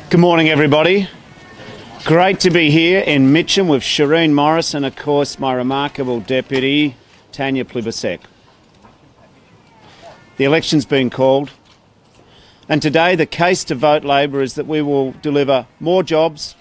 Good morning, everybody. Great to be here in Mitcham with Shireen Morris and, of course, my remarkable deputy, Tanya Plibersek. The election's been called, and today the case to vote Labor is that we will deliver more jobs,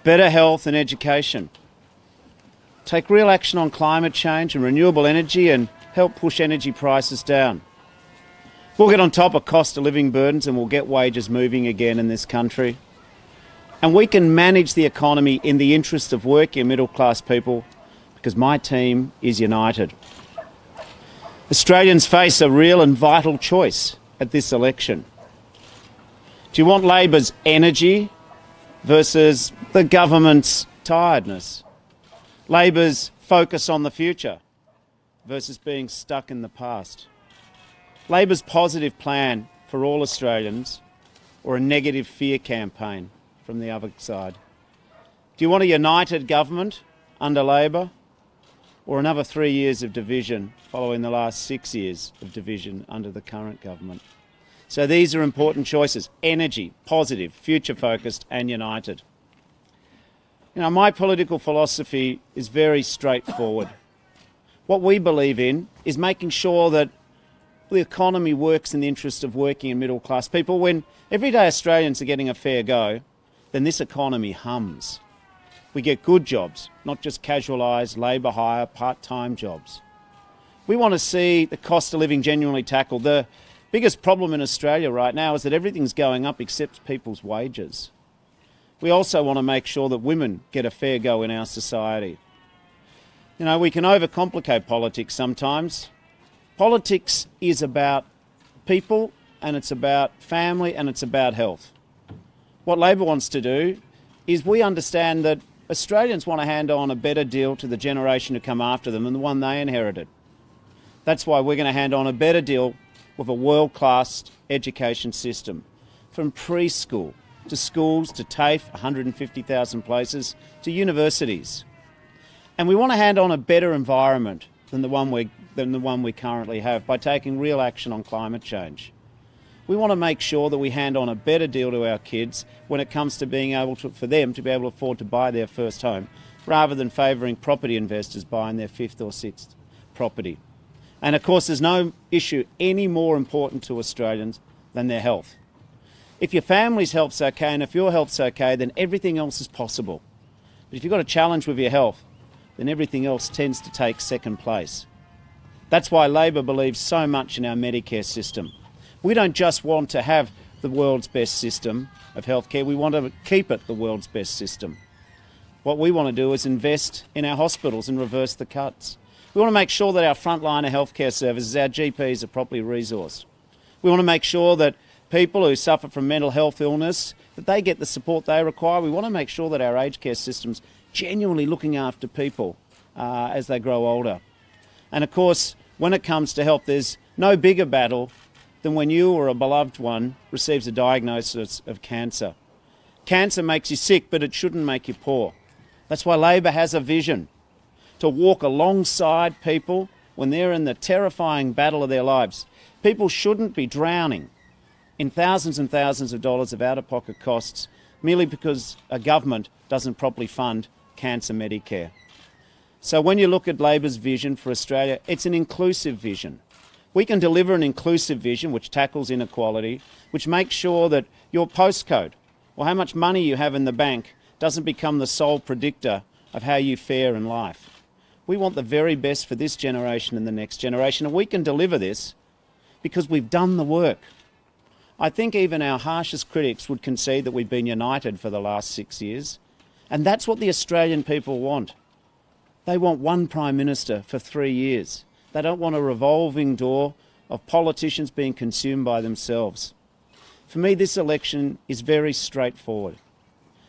better health and education, take real action on climate change and renewable energy and help push energy prices down. We'll get on top of cost of living burdens and we'll get wages moving again in this country. And we can manage the economy in the interest of working and middle class people because my team is united. Australians face a real and vital choice at this election. Do you want Labor's energy versus the government's tiredness? Labor's focus on the future versus being stuck in the past? Labor's positive plan for all Australians or a negative fear campaign from the other side? Do you want a united government under Labor or another 3 years of division following the last 6 years of division under the current government? So these are important choices: energy, positive, future-focused and united. You know, my political philosophy is very straightforward. What we believe in is making sure that the economy works in the interest of working and middle class people. When everyday Australians are getting a fair go, then this economy hums. We get good jobs, not just casualised labour hire, part-time jobs. We want to see the cost of living genuinely tackled. The biggest problem in Australia right now is that everything's going up except people's wages. We also want to make sure that women get a fair go in our society. You know, we can overcomplicate politics sometimes. Politics is about people and it's about family and it's about health. What Labor wants to do is we understand that Australians want to hand on a better deal to the generation to come after them than the one they inherited. That's why we're going to hand on a better deal with a world-class education system, from preschool to schools to TAFE, 150,000 places, to universities. And we want to hand on a better environment than the one we currently have by taking real action on climate change. We want to make sure that we hand on a better deal to our kids when it comes to being able to, for them to be able to afford to buy their first home, rather than favouring property investors buying their fifth or sixth property. And of course, there's no issue any more important to Australians than their health. If your family's health's okay and if your health's okay, then everything else is possible. But if you've got a challenge with your health, then everything else tends to take second place. That's why Labor believes so much in our Medicare system. We don't just want to have the world's best system of healthcare, we want to keep it the world's best system. What we want to do is invest in our hospitals and reverse the cuts. We want to make sure that our frontline healthcare services, our GPs, are properly resourced. We want to make sure that people who suffer from mental health illness, that they get the support they require. We want to make sure that our aged care system's genuinely looking after people as they grow older. And of course, when it comes to health, there's no bigger battle than when you or a beloved one receives a diagnosis of cancer. Cancer makes you sick, but it shouldn't make you poor. That's why Labor has a vision to walk alongside people when they're in the terrifying battle of their lives. People shouldn't be drowning in thousands and thousands of dollars of out-of-pocket costs merely because a government doesn't properly fund cancer Medicare. So when you look at Labor's vision for Australia, it's an inclusive vision. We can deliver an inclusive vision which tackles inequality, which makes sure that your postcode or how much money you have in the bank doesn't become the sole predictor of how you fare in life. We want the very best for this generation and the next generation, and we can deliver this because we've done the work. I think even our harshest critics would concede that we've been united for the last 6 years, and that's what the Australian people want. They want one Prime Minister for 3 years. They don't want a revolving door of politicians being consumed by themselves. For me, this election is very straightforward.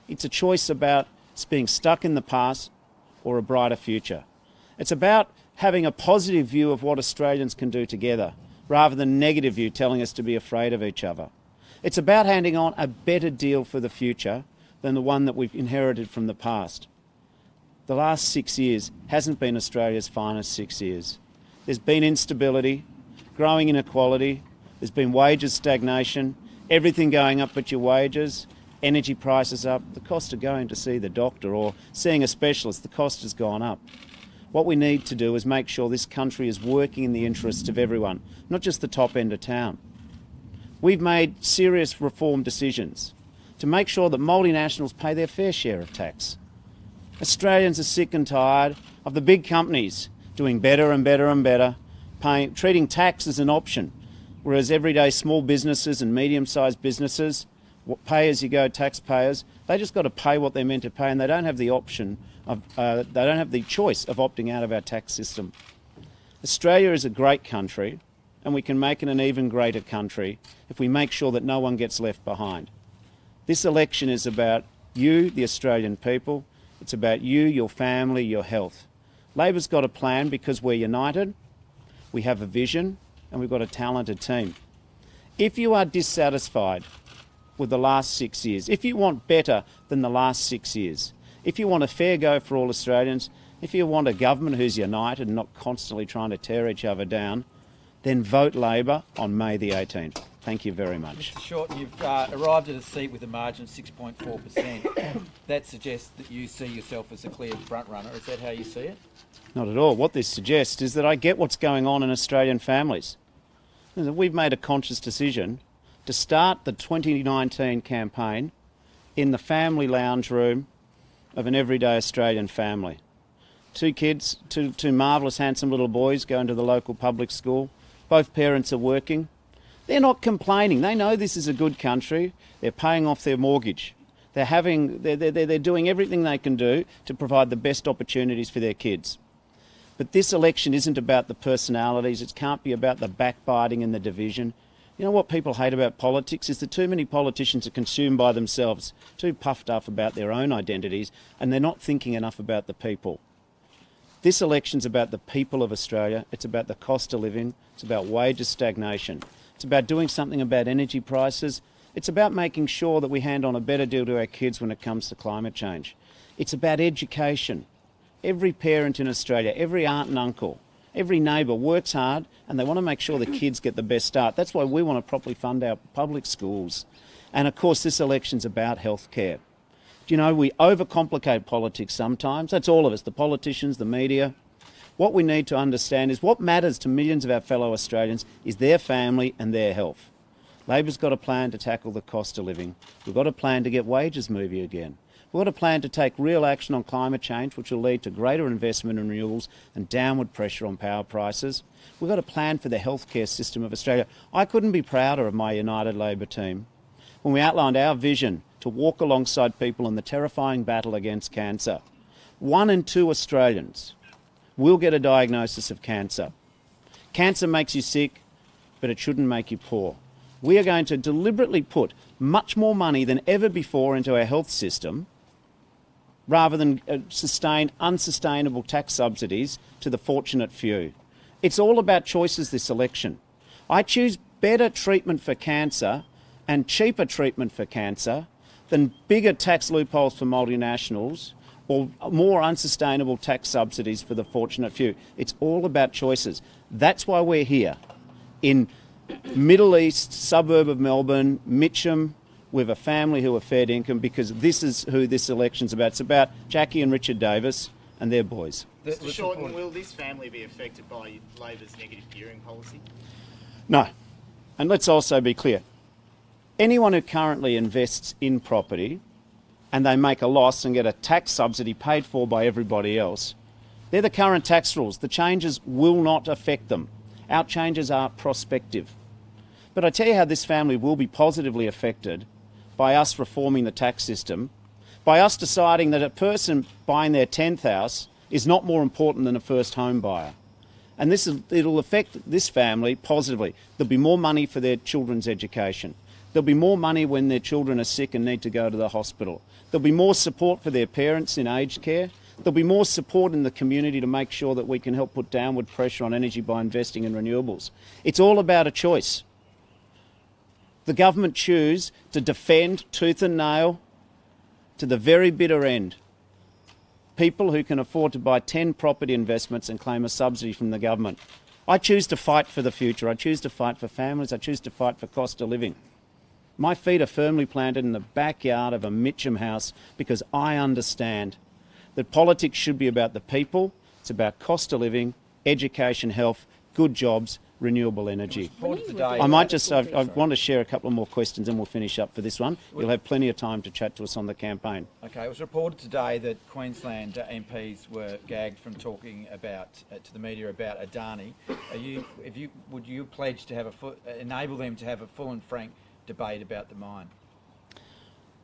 It's a choice about being stuck in the past or a brighter future. It's about having a positive view of what Australians can do together, rather than a negative view telling us to be afraid of each other. It's about handing on a better deal for the future than the one that we've inherited from the past. The last 6 years hasn't been Australia's finest 6 years. There's been instability, growing inequality, there's been wages stagnation, everything going up but your wages, energy prices up, the cost of going to see the doctor or seeing a specialist, the cost has gone up. What we need to do is make sure this country is working in the interests of everyone, not just the top end of town. We've made serious reform decisions to make sure that multinationals pay their fair share of tax. Australians are sick and tired of the big companies doing better and better and better, treating tax as an option, whereas everyday small businesses and medium-sized businesses, pay-as-you-go taxpayers, they just got to pay what they're meant to pay, and they don't have the option of, they don't have the choice of opting out of our tax system. Australia is a great country, and we can make it an even greater country if we make sure that no one gets left behind. This election is about you, the Australian people. It's about you, your family, your health. Labor's got a plan because we're united, we have a vision, and we've got a talented team. If you are dissatisfied with the last 6 years, if you want better than the last 6 years, if you want a fair go for all Australians, if you want a government who's united and not constantly trying to tear each other down, then vote Labor on May the 18th. Thank you very much. Mr Shorten, you've arrived at a seat with a margin of 6.4%. That suggests that you see yourself as a clear front-runner. Is that how you see it? Not at all. What this suggests is that I get what's going on in Australian families. We've made a conscious decision to start the 2019 campaign in the family lounge room of an everyday Australian family. Two kids, two marvellous, handsome little boys going to the local public school. Both parents are working. They're not complaining. They know this is a good country. They're paying off their mortgage. They're doing everything they can do to provide the best opportunities for their kids. But this election isn't about the personalities. It can't be about the backbiting and the division. You know what people hate about politics is that too many politicians are consumed by themselves, too puffed up about their own identities, and they're not thinking enough about the people. This election's about the people of Australia. It's about the cost of living. It's about wages stagnation. It's about doing something about energy prices. It's about making sure that we hand on a better deal to our kids when it comes to climate change. It's about education. Every parent in Australia, every aunt and uncle, every neighbour works hard and they want to make sure the kids get the best start. That's why we want to properly fund our public schools. And of course, this election's about healthcare. Do you know, we overcomplicate politics sometimes. That's all of us, the politicians, the media. What we need to understand is what matters to millions of our fellow Australians is their family and their health. Labor's got a plan to tackle the cost of living. We've got a plan to get wages moving again. We've got a plan to take real action on climate change, which will lead to greater investment in renewables and downward pressure on power prices. We've got a plan for the healthcare system of Australia. I couldn't be prouder of my United Labor team when we outlined our vision to walk alongside people in the terrifying battle against cancer. 1 in 2 Australians will get a diagnosis of cancer. Cancer makes you sick, but it shouldn't make you poor. We are going to deliberately put much more money than ever before into our health system rather than sustain unsustainable tax subsidies to the fortunate few. It's all about choices this election. I choose better treatment for cancer and cheaper treatment for cancer than bigger tax loopholes for multinationals or more unsustainable tax subsidies for the fortunate few. It's all about choices. That's why we're here in Middle East, suburb of Melbourne, Mitcham, with a family who are fair income, because this is who this election's about. It's about Jackie and Richard Davis and their boys. Mr Shorten, will this family be affected by Labor's negative gearing policy? No. And let's also be clear. Anyone who currently invests in property and they make a loss and get a tax subsidy paid for by everybody else, they're the current tax rules. The changes will not affect them. Our changes are prospective. But I tell you how this family will be positively affected by us reforming the tax system, by us deciding that a person buying their 10th house is not more important than a first home buyer. And it'll affect this family positively. There'll be more money for their children's education. There'll be more money when their children are sick and need to go to the hospital. There'll be more support for their parents in aged care. There'll be more support in the community to make sure that we can help put downward pressure on energy by investing in renewables. It's all about a choice. The government choose to defend tooth and nail to the very bitter end people who can afford to buy 10 property investments and claim a subsidy from the government. I choose to fight for the future. I choose to fight for families. I choose to fight for cost of living. My feet are firmly planted in the backyard of a Mitcham house because I understand that politics should be about the people. It's about cost of living, education, health, good jobs, renewable energy. I want to share a couple of more questions and we'll finish up for this one. You'll have plenty of time to chat to us on the campaign. Okay, it was reported today that Queensland MPs were gagged from talking about to the media about Adani. Would you pledge to have enable them to have a full and frank debate about the mine?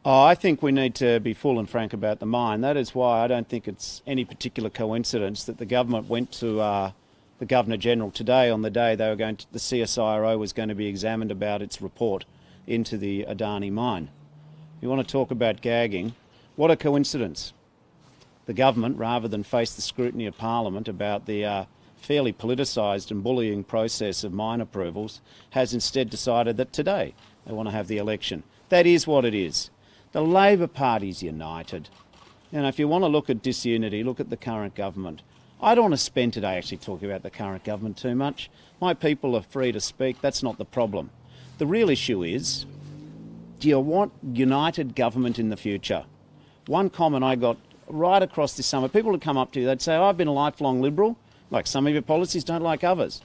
Oh, I think we need to be full and frank about the mine. That is why I don't think it's any particular coincidence that the government went to the Governor-General today on the day the CSIRO was going to be examined about its report into the Adani mine. You want to talk about gagging? What a coincidence. The government, rather than face the scrutiny of Parliament about the fairly politicised and bullying process of mine approvals, has instead decided that today they want to have the election. That is what it is. The Labor Party's united. And if you want to look at disunity, look at the current government. I don't want to spend today actually talking about the current government too much. My people are free to speak. That's not the problem. The real issue is, do you want united government in the future? One comment I got right across this summer, people would come up to you, they'd say, I've been a lifelong Liberal, like some of your policies, don't like others.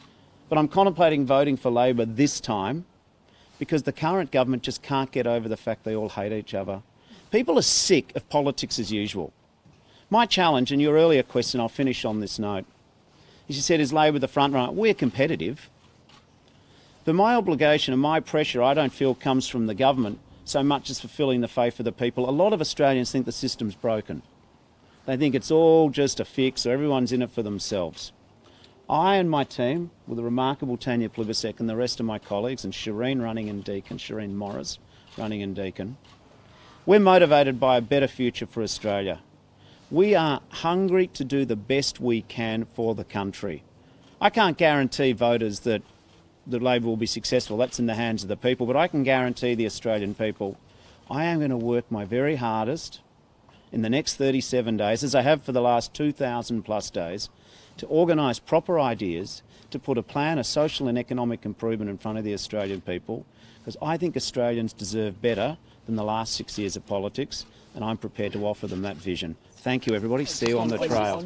But I'm contemplating voting for Labor this time because the current government just can't get over the fact they all hate each other. People are sick of politics as usual. My challenge, and your earlier question, I'll finish on this note, is you said, is Labor the front runner? We're competitive. But my obligation and my pressure, I don't feel, comes from the government so much as fulfilling the faith of the people. A lot of Australians think the system's broken. They think it's all just a fix or everyone's in it for themselves. I and my team, with the remarkable Tanya Plibersek and the rest of my colleagues, and Shireen running in Deakin, Shireen Morris running in Deakin, we're motivated by a better future for Australia. We are hungry to do the best we can for the country. I can't guarantee voters that Labor will be successful. That's in the hands of the people. But I can guarantee the Australian people I am going to work my very hardest in the next 37 days, as I have for the last 2,000 plus days, to organise proper ideas, to put a plan of social and economic improvement in front of the Australian people, because I think Australians deserve better than the last 6 years of politics, and I'm prepared to offer them that vision. Thank you, everybody. See you on the trail.